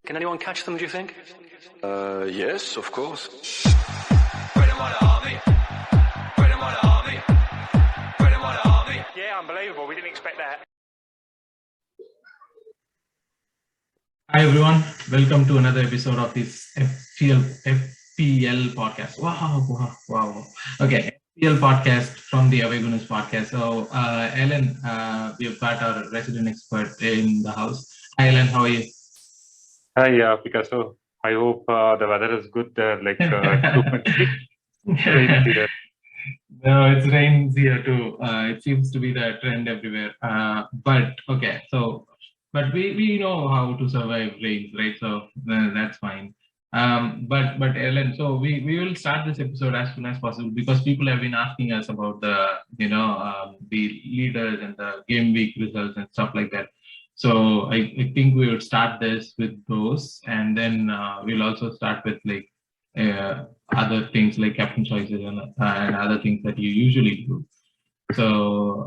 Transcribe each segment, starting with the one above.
Can anyone catch them, do you think? Yes, of course. Yeah, unbelievable. We didn't expect that. Hi everyone, welcome to another episode of this FPL podcast. Wow. Okay, FPL podcast from the Away Gunners podcast. So, Ellen, we've got our resident expert in the house. Hi, Ellen, how are you? Hi, Picasso. I hope the weather is good there, like 2 minutes. Rains here. No, it's rains here too. It seems to be the trend everywhere. But we know how to survive rains, right? So that's fine. But Ellen, so we will start this episode as soon as possible because people have been asking us about the leaders and the game week results and stuff like that. So I think we would start this with those, and then we'll also start with like other things like captain choices and other things that you usually do. So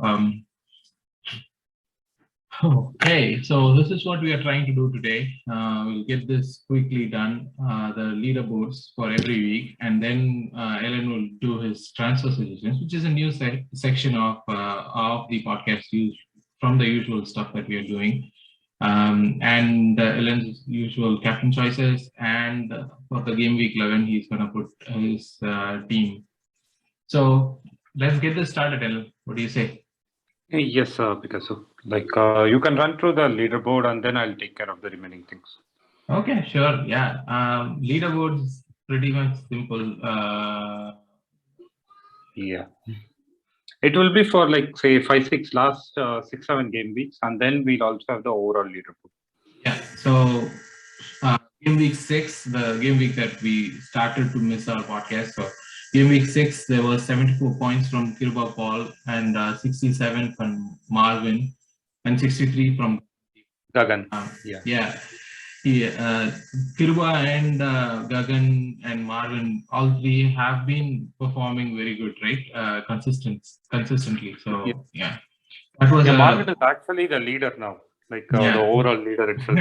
okay, so this is what we are trying to do today. We'll get this quickly done, the leaderboards for every week, and then Ellen will do his transfer suggestions, which is a new section of the podcast from the usual stuff that we are doing. And Ellen's usual captain choices, and for the game week 11, he's going to put his team. So let's get this started, Ellen. What do you say? Yes, Picasso. Like you can run through the leaderboard and then I'll take care of the remaining things. Okay, sure. Yeah. Leaderboard's pretty much simple. Yeah. It will be for like say 5-6 last 6-7 game weeks, and then we'll also have the overall leaderboard. Yeah. So game week 6, the game week that we started to miss our podcast. So game week 6, there was 74 points from Kiruba Paul and 67 from Marvin and 63 from Gagan. Kiruba and Gagan and Marvin, all three have been performing very good, right? Consistently. So yeah. That was Marvin is actually the leader now, like the overall leader itself.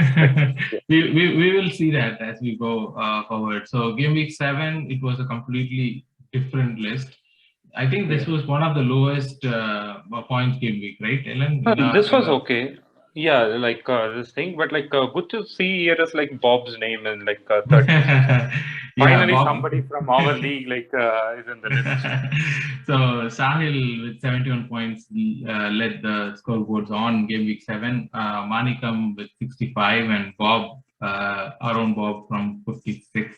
we will see that as we go forward. So game week 7, it was a completely different list. I think this was one of the lowest points game week, right, Ellen? This was okay. Yeah, like this thing, but like good to see here is like Bob's name and like third. Finally, somebody from our league like is in the list. So Sahil with 71 points led the scoreboards on game week 7. Manikam with 65 and Bob, our own Bob from 56.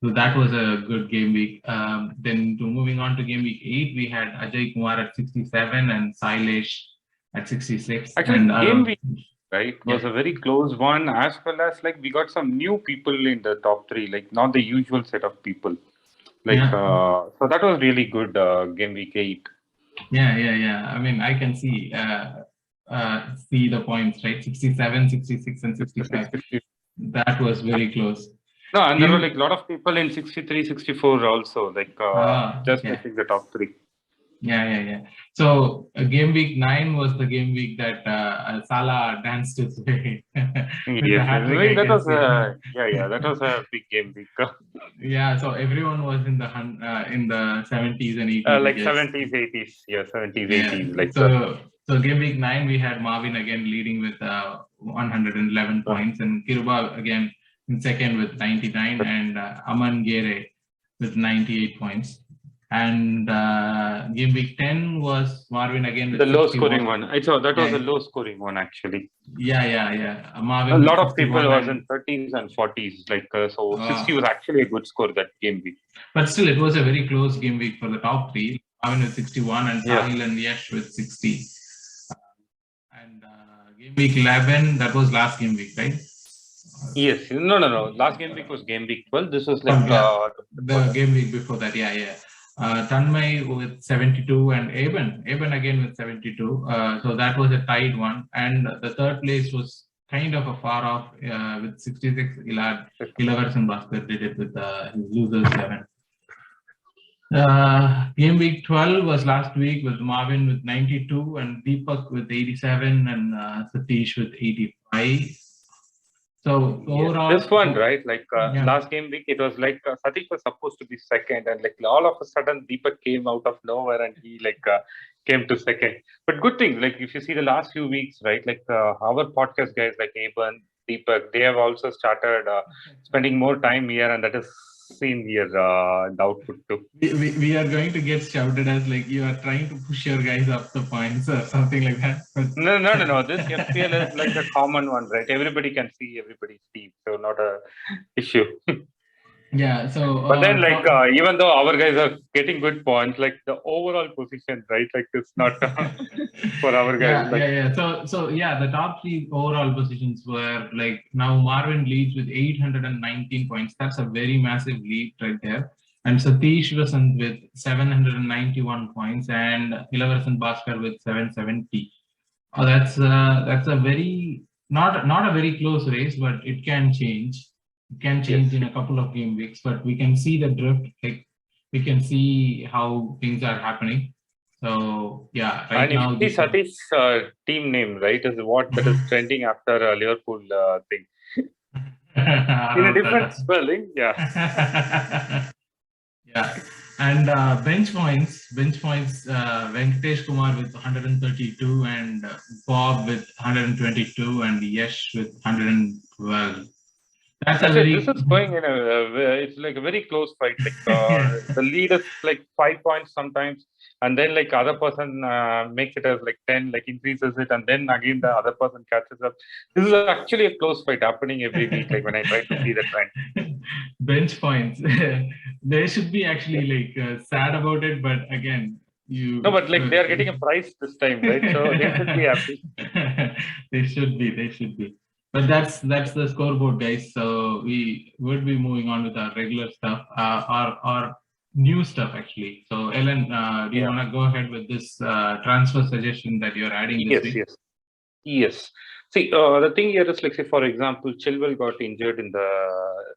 So that was a good game week. Then moving on to game week 8, we had Ajay Kumar at 67 and Sailesh at 66. Actually, game week, right, was a very close one, as well as like we got some new people in the top 3, like not the usual set of people. Like so that was really good game week 8. Yeah. I mean, I can see the points, right? 67, 66, and 65. That was very close. No, and there were like a lot of people in 63, 64 also, like missing the top 3. Yeah. So game week 9 was the game week that Salah danced his way. That was a big game week. Yeah, so everyone was in the 70s and 80s. Like 70s, 80s. Yeah, 70s, 80s. Like so game week 9, we had Marvin again leading with 111 points, and Kiruba again in second with 99, and Aman Gere with 98 points. And game week 10 was Marvin again with the low scoring one. I saw that was a low scoring one actually. Yeah. Marvin, a lot of people was in 30s and 40s. Like so 60 was actually a good score that game week. But still, it was a very close game week for the top 3. Marvin with 61 and Sahil and Yash with 60. And game week 11, that was last game week, right? Yes. No. Last game week was game week 12. This was like the game week before that. Yeah. Tanmay with 72 and Eben again with 72. So that was a tied one. And the third place was kind of a far off with 66. Ilavarsan Bhaskar did it with his losers 7. Game week 12 was last week with Marvin with 92 and Deepak with 87 and Satish with 85. So overall, This one, right? Like last game week, it was like Satish was supposed to be second, and like all of a sudden, Deepak came out of nowhere and he came to second. But good thing, like if you see the last few weeks, right? Like our podcast guys, like Aben, Deepak, they have also started spending more time here, and that is seen here the output too. We are going to get shouted as like you are trying to push your guys up the points or something like that. No. This FPL is like a common one, right? Everybody can see everybody's team, so not a issue. Yeah. So, but then, like, even though our guys are getting good points, like the overall position, right? Like, it's not for our guys. Yeah. So yeah, the top three overall positions were like now Marvin leads with 819 points. That's a very massive lead right there. And Satish Vasant with 791 points and Ilavasan Bhaskar with 770. That's a very not a very close race, but it can change. It can change in a couple of game weeks, but we can see the drift. Like we can see how things are happening. So yeah, right now. And if Satish team name, right, is what that is trending after Liverpool thing. In a different spelling, yeah. Yeah. And bench points, Venkatesh Kumar with 132 and Bob with 122 and Yash with 112. This is going in it's like a very close fight. Like the lead is like 5 points sometimes, and then like other person makes it as like 10, like increases it, and then again the other person catches up. This is actually a close fight happening every week. Like when I try to see the trend. Bench points, they should be actually like sad about it, but again, but like they are getting a prize this time, right? So they should be happy. They should be. But that's the scoreboard, guys. So we would be moving on with our regular stuff, our new stuff actually. So Ellen, do you want to go ahead with this transfer suggestion that you're adding this week? Yes. See, the thing here is like, say, for example, Chilwell got injured in the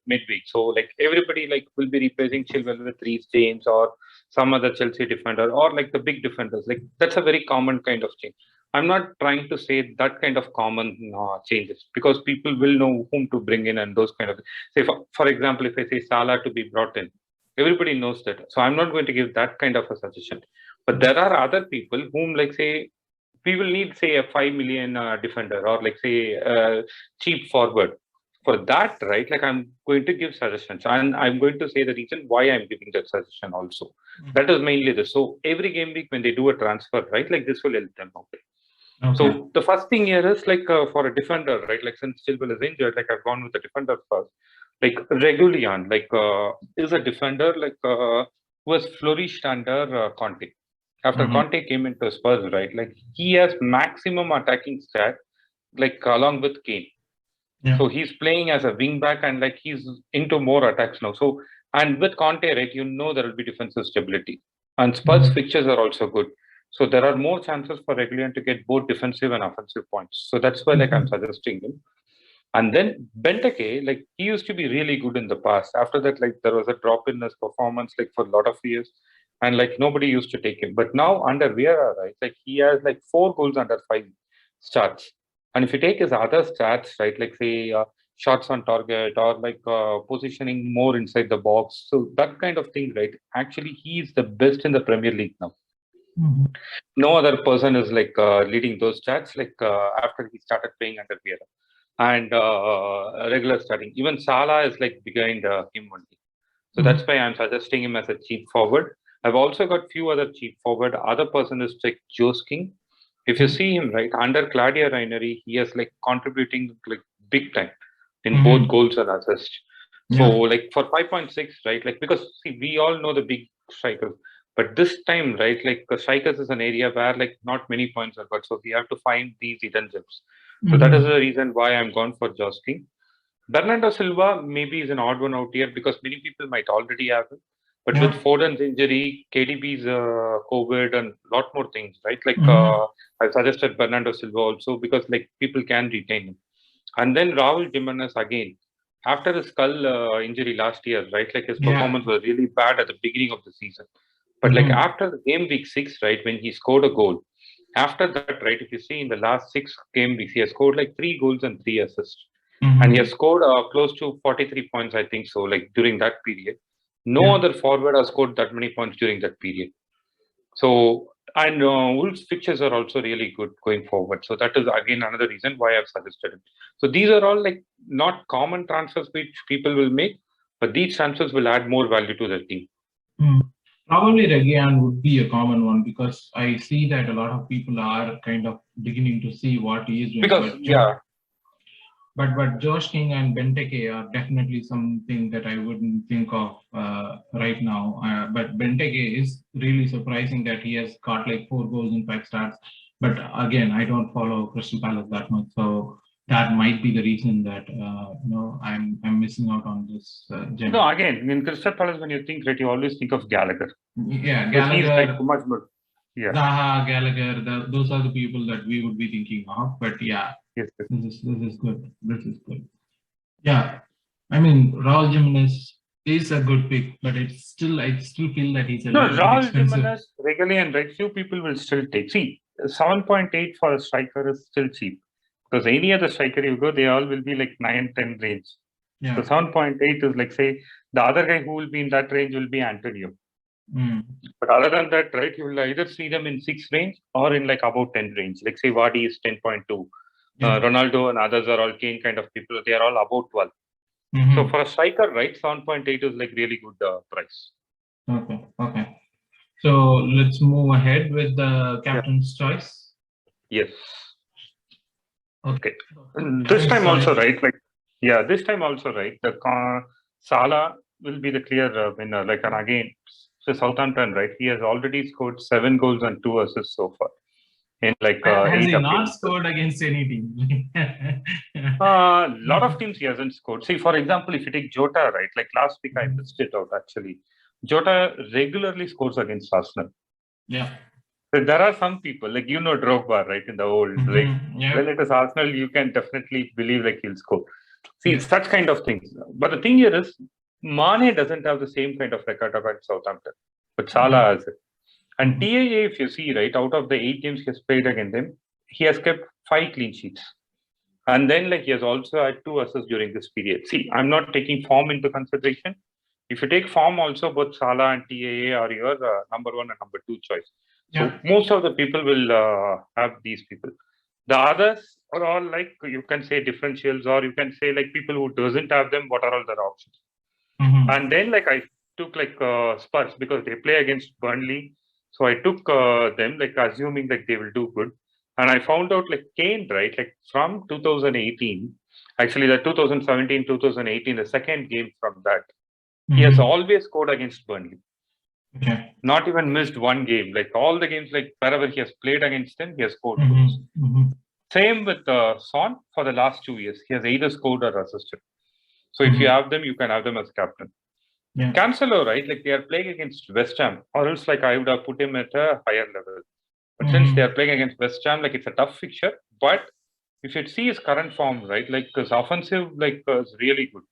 midweek. So like everybody like will be replacing Chilwell with Reece James or some other Chelsea defender or like the big defenders. Like that's a very common kind of change. I'm not trying to say that kind of common changes because people will know whom to bring in and those kind of. Say, for example, if I say Salah to be brought in, everybody knows that. So I'm not going to give that kind of a suggestion. But there are other people whom, like, say, we will need, say, a 5 million defender or, like, say, a cheap forward. For that, right, like I'm going to give suggestions and I'm going to say the reason why I'm giving that suggestion also. Mm-hmm. That is mainly this. So every game week when they do a transfer, right, like this will help them out. Okay. So the first thing here is like for a defender, right? Like since Chilwell is injured, like I've gone with the defender first. Like Regulian, like is a defender like who has flourished under Conte. After Conte came into Spurs, right? Like he has maximum attacking stat, like along with Kane. Yeah. So he's playing as a wing back and like he's into more attacks now. So and with Conte, right, you know there will be defensive stability. And Spurs fixtures are also good. So there are more chances for Regulian to get both defensive and offensive points. So that's why like I'm suggesting him. And then Benteke, like he used to be really good in the past. After that, like there was a drop in his performance like for a lot of years. And like nobody used to take him. But now under Vieira, right, like he has like 4 goals under 5 starts. And if you take his other stats, right, like say shots on target or like positioning more inside the box. So that kind of thing, right? Actually, he's the best in the Premier League now. Mm-hmm. No other person is like leading those stats like after he started playing under Vieira and regular starting. Even Salah is like behind him only. So that's why I'm suggesting him as a cheap forward. I've also got few other cheap forward. Other person is like Joe King. If you see him right under Claudia Ranieri, he is like contributing like big time in both goals and assists. So like for 5.6, right? Like because see, we all know the big strikers. But this time, right, like strikers is an area where like not many points are got. So we have to find these hidden gems. So that is the reason why I'm gone for Josh King. Bernardo Silva maybe is an odd one out here because many people might already have him. But with Foden's injury, KDB's COVID and a lot more things, right? Like I suggested Bernardo Silva also because like people can retain him. And then Raul Jimenez again. After his skull injury last year, right? Like his performance was really bad at the beginning of the season. But like after the game week 6, right, when he scored a goal, after that, right, if you see in the last 6 game weeks, he has scored like 3 goals and 3 assists. and he has scored close to 43 points, I think so, like during that period. No other forward has scored that many points during that period. So, and Wolves' fixtures are also really good going forward. So that is again another reason why I've suggested it. So these are all like not common transfers which people will make, but these transfers will add more value to the team. Probably Reguilon would be a common one because I see that a lot of people are kind of beginning to see what he is doing. Because But Josh King and Benteke are definitely something that I wouldn't think of right now. But Benteke is really surprising that he has got like 4 goals in 5 starts. But again, I don't follow Crystal Palace that much, so that might be the reason that I'm missing out on this gem. No, again, in Crystal Palace, when you think, right, you always think of Gallagher. Yeah, Because he's Gallagher, like much more. Yeah. Zaha, Gallagher, those are the people that we would be thinking of. But yeah, Yes. this is good. This is good. Yeah, I mean, Raul Jimenez is a good pick, but I still feel that he's a little bit Raul expensive. Jimenez, Reguilon, right? Few people will still take. See, 7.8 for a striker is still cheap. Because any other striker you go, they all will be like 9-10 range. Yeah. So 7.8 is like, say, the other guy who will be in that range will be Antonio. But other than that, right, you will either see them in 6 range or in like about 10 range. Like say Vardy is 10.2. Ronaldo and others are all Kane kind of people. They are all about 12. So for a striker, right, 7.8 is like really good price. Okay. So let's move ahead with the captain's choice. Yes. Okay. This time also, right? This time also, right? The Salah will be the clear winner. Like, and again, so Southampton, right? He has already scored 7 goals and 2 assists so far. In like has 8 he not games. Scored against any team? Lot of teams he hasn't scored. See, for example, if you take Jota, right? Like last week I missed it out actually. Jota regularly scores against Arsenal. Yeah. So there are some people like Drogba, right? In the old when it is Arsenal, you can definitely believe like he'll score. See, such kind of things. But the thing here is, Mane doesn't have the same kind of record against Southampton, but Salah has it. And TAA, if you see, right, out of the 8 games he has played against them, he has kept 5 clean sheets. And then, like, he has also had 2 assists during this period. See, I'm not taking form into consideration. If you take form also, both Salah and TAA are your number 1 and number 2 choice. So most of the people will have these people. The others are all like, you can say differentials, or you can say like people who doesn't have them, what are all their options? And then like I took like Spurs because they play against Burnley. So I took them like assuming like they will do good. And I found out like Kane, right? Like from 2018, actually the 2017, 2018, the second game from that, he has always scored against Burnley. Okay. Not even missed one game. Like all the games, like wherever he has played against them, he has scored goals. Same with Son for the last 2 years. He has either scored or assisted. So if you have them, you can have them as captain. Cancelo, right? Like they are playing against West Ham, or else like I would have put him at a higher level. But since they are playing against West Ham, like it's a tough fixture. But if you see his current form, right? Like his offensive, like is really good.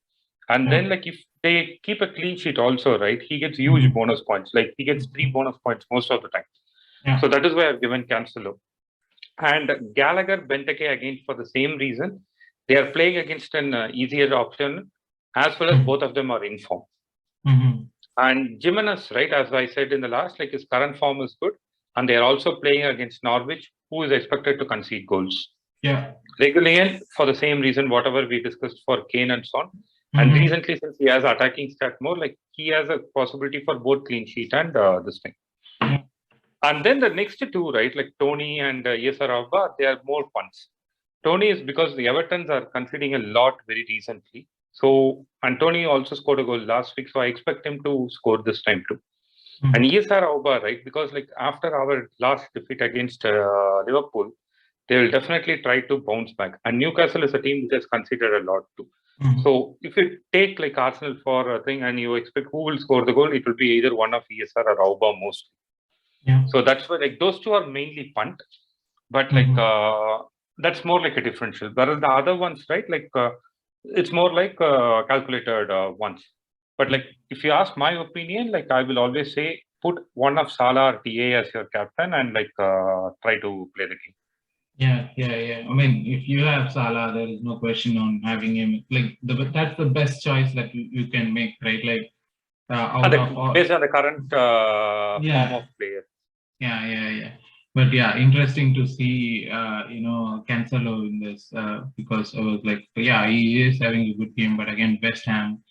And then like if they keep a clean sheet also, right? He gets huge bonus points. Like he gets 3 bonus points most of the time. So that is why I've given Cancelo. And Gallagher, Benteke again for the same reason. They are playing against an easier option, as well as both of them are in form. And Jimenez, right, as I said in the last, like his current form is good. And they are also playing against Norwich, who is expected to concede goals. Reguilon, for the same reason, whatever we discussed for Kane and Son. And recently, since he has attacking stat more, like he has a possibility for both clean sheet and this thing. And then the next 2, right, like Tony and Yesar Abba, they are more punts. Tony is because the Evertons are conceding a lot very recently. So, and Tony also scored a goal last week. So I expect him to score this time too. And Yesar Abba, right, because like after our last defeat against Liverpool, they will definitely try to bounce back. And Newcastle is a team which has conceded a lot too. So if you take like Arsenal for a thing and you expect who will score the goal, it will be either one of ESR or Auba mostly. So that's why like those 2 are mainly punt, but like that's more like a differential. Whereas the other ones, right, like it's more like calculated ones. But like if you ask my opinion, like I will always say put one of Salah or TA as your captain and like try to play the game. Yeah. I mean, if you have Salah, there is no question on having him. Like that's the best choice that you can make, right? Like out of all. Based on the current form Yeah. of player. Yeah. But yeah, interesting to see, Cancelo in this because I was like, yeah, he is having a good game, but again, West Ham.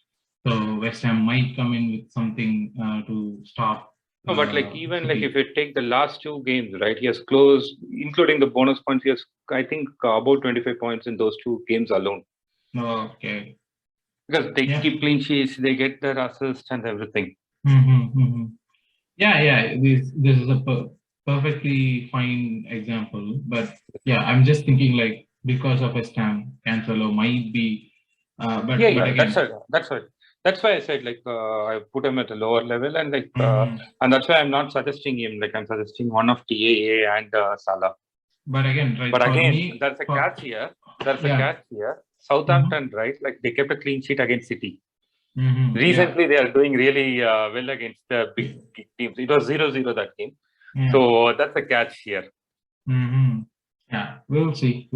So West Ham might come in with something to stop No, but like even like if City. you take the last two games, right? He has closed, including the bonus points. He has, I think, about 25 points in those two games alone. Okay. Because they Yeah. keep clean sheets, they get their assist and everything. Yeah. This is a perfectly fine example, but yeah, I'm just thinking like because of West Ham, Cancelo might be, Yeah, but yeah, that's again. right. That's right. That's why I said like I put him at a lower level, and like Mhm. and that's why I'm not suggesting him. Like I'm suggesting one of TAA and Salah. But again, right, But for again, me, there's a catch here. There's a yeah. catch here. Mhm. Southampton, right? Like they kept a clean sheet against City. Yeah. Recently, they are doing really well against the big teams. It was 0-0 that game. Yeah. So that's a catch here. Yeah. We'll see.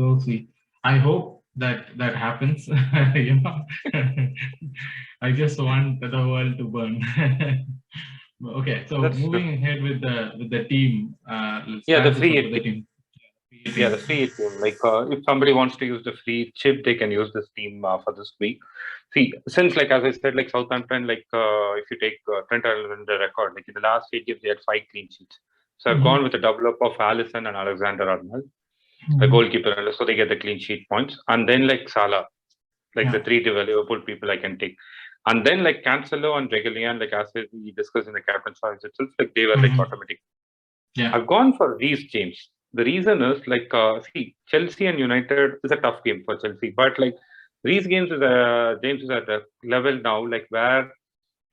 I hope that happens. you know, I just want the world to burn. Okay, so That's true. moving ahead with the team, let's Yeah, the start this free up with hit the team. team. Free Yeah, the team. free hit team. Like if somebody wants to use the free chip, they can use this team for this week. See, since like as I said, like Southampton, like if you take Trent Alexander record, like in the last 8 games, they had 5 clean sheets. So I've gone with a double up of Allison and Alexander Arnold, the goalkeeper, and so they get the clean sheet points. And then like Salah, like the Yeah. three Liverpool people I can take. And then like Cancelo and Reguilon, like as we discussed in the captain choice itself, like they were like automatic. Yeah. I've gone for Reece James. The reason is like see, Chelsea and United is a tough game for Chelsea, but like James is at a level now like where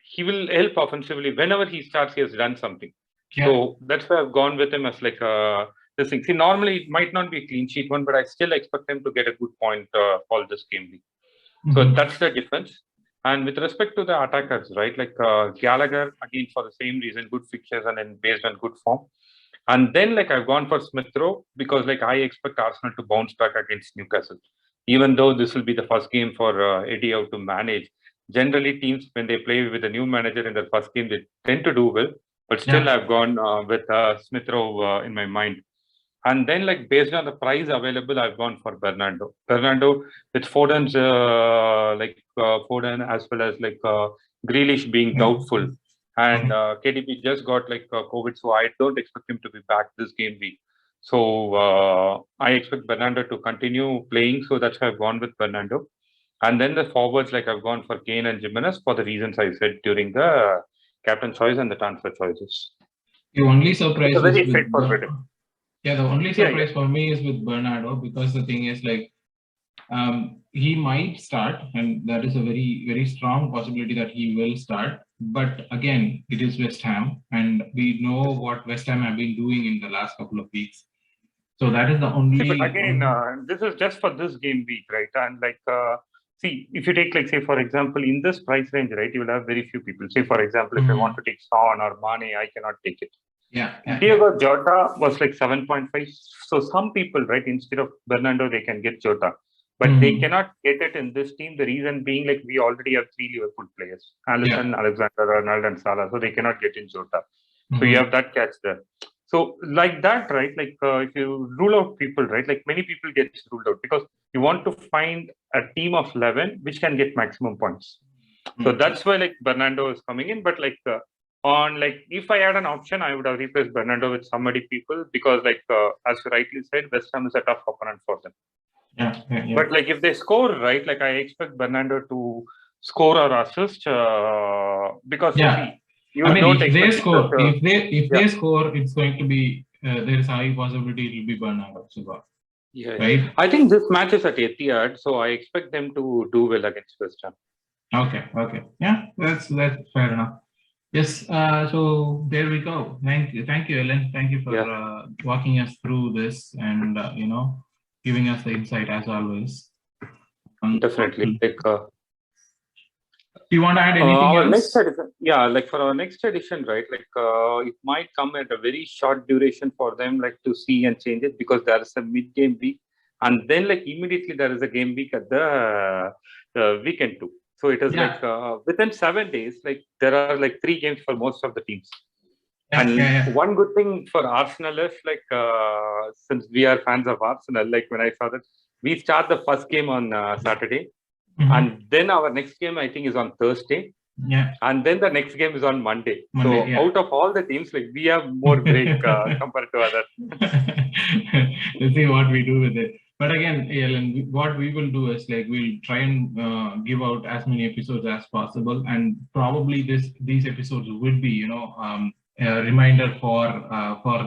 he will help offensively whenever he starts. He has done something, Yeah. so that's why I've gone with him as like this thing. See, normally it might not be a clean sheet one, but I still expect him to get a good point for this game week. So that's the difference. And with respect to the attackers, right, like Gallagher, again, for the same reason, good fixtures and then based on good form. And then, like, I've gone for Smith Rowe because, like, I expect Arsenal to bounce back against Newcastle. Even though this will be the first game for Eddie Howe to manage, generally teams, when they play with a new manager in their first game, they tend to do well. But still, Yeah. I've gone with Smith Rowe in my mind. And then, like based on the price available, I've gone for Bernardo. Bernardo with Foden's Foden as well as like Grealish being Yeah. doubtful, and KDB just got like COVID, so I don't expect him to be back this game week. So I expect Bernardo to continue playing, so that's why I've gone with Bernardo. And then the forwards, like I've gone for Kane and Jimenez for the reasons I said during the captain choice and the transfer choices. The only It's a surprise was very with straightforward. yeah, the only Yeah, surprise for me is with Bernardo because the thing is like he might start, and that is a very strong possibility that he will start. But again, it is West Ham, and we know what West Ham have been doing in the last couple of weeks. So that is the See, but only. again, this is just for this game week, right? And like, see, if you take, like, say, for example, in this price range, right, you will have very few people. Say, for example, if I want to take Son or Mane, I cannot take it. Yeah. Diego Jota was like 7.5. So some people, right, instead of Bernardo, they can get Jota. But they cannot get it in this team. The reason being, like, we already have 3 Liverpool players, Alisson, Alexander Arnold, and Salah. So they cannot get in Jota. So you have that catch there. So like that, right? Like if you rule out people, right? Like many people get ruled out because you want to find a team of 11 which can get maximum points. So that's why like Bernardo is coming in. But like on like if I had an option, I would have replaced Bernardo with somebody people because like as you rightly said, West Ham is a tough opponent for them. Yeah. But like if they score, right? Like I expect Bernardo to score or assist because see, I mean, don't if they expect score, if yeah. they score, it's going to be there is a high possibility it will be Bernardo Silva. Yeah, right. I think this match is at Etihad, so I expect them to do well against West Ham. Okay. Yeah, that's fair enough. Yes. So there we go. Thank you, Ellen. Thank you for walking us through this and giving us the insight as always. Definitely. Like Do you want to add anything Our else? next edition, yeah, like for our next edition, right? Like it might come at a very short duration for them, like to see and change it because there is a mid-game week, and then like immediately there is a game week at the weekend too. So it is like within 7 days, like there are like 3 games for most of the teams. And one good thing for Arsenal is like since we are fans of Arsenal, like when I saw that we start the first game on Saturday. And then our next game, I think, is on Thursday. Yeah. And then the next game is on Monday. So out of all the teams, like we have more break compared to others. Let's see what we do with it. But again, Alan, what we will do is like we'll try and give out as many episodes as possible, and probably these episodes would be, a reminder for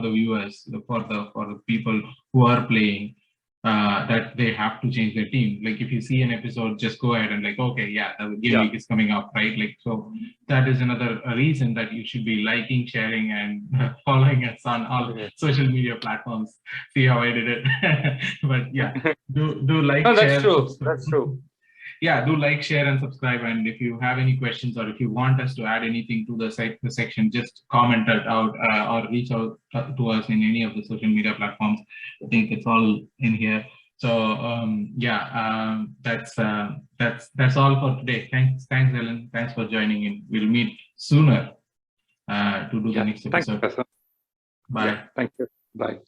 the viewers, for the people who are playing. That they have to change their team. Like if you see an episode, just go ahead and like, okay, yeah, the game week is coming up, right? Like, so that is another reason that you should be liking, sharing, and following us on all social media platforms. See how I did it? But yeah, do like, no, that's share, true. subscribe. That's true. Yeah, do like, share, and subscribe. And if you have any questions or if you want us to add anything to the section, just comment it out or reach out to us in any of the social media platforms. I think it's all in here. So that's all for today. Thanks, Ellen. Thanks for joining in. We'll meet sooner to do the next episode. Thanks, Bye. Thank you. Bye.